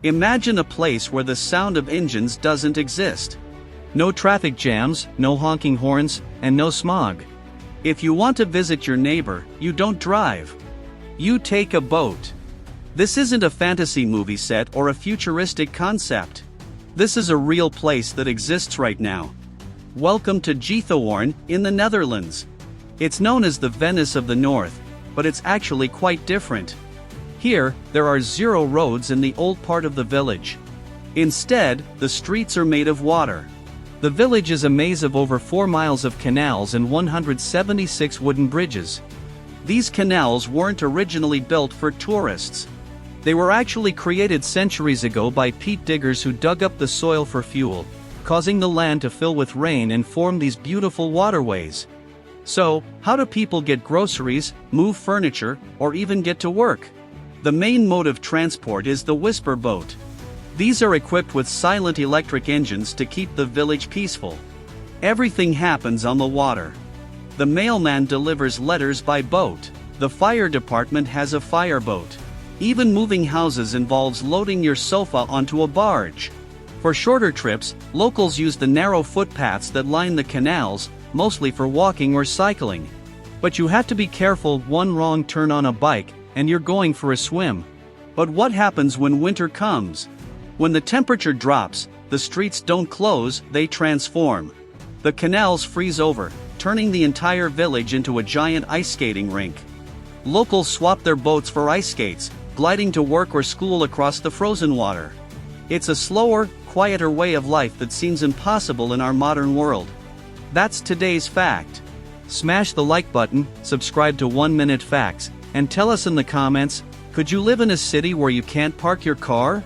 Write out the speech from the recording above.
Imagine a place where the sound of engines doesn't exist. No traffic jams, no honking horns, and no smog. If you want to visit your neighbor, you don't drive. You take a boat. This isn't a fantasy movie set or a futuristic concept. This is a real place that exists right now. Welcome to Giethoorn, in the Netherlands. It's known as the Venice of the North, but it's actually quite different. Here, there are 0 roads in the old part of the village. Instead, the streets are made of water. The village is a maze of over 4 miles of canals and 176 wooden bridges. These canals weren't originally built for tourists. They were actually created centuries ago by peat diggers who dug up the soil for fuel, causing the land to fill with rain and form these beautiful waterways. So, how do people get groceries, move furniture, or even get to work? The main mode of transport is the whisper boat. These are equipped with silent electric engines to keep the village peaceful. Everything happens on the water. The mailman delivers letters by boat. The fire department has a fireboat. Even moving houses involves loading your sofa onto a barge. For shorter trips, locals use the narrow footpaths that line the canals, mostly for walking or cycling. But you have to be careful. One wrong turn on a bike, and you're going for a swim. But what happens when winter comes? When the temperature drops, the streets don't close, they transform. The canals freeze over, turning the entire village into a giant ice skating rink. Locals swap their boats for ice skates, gliding to work or school across the frozen water. It's a slower, quieter way of life that seems impossible in our modern world. That's today's fact. Smash the like button, subscribe to 1 Minute Facts, and tell us in the comments, could you live in a city where you can't park your car?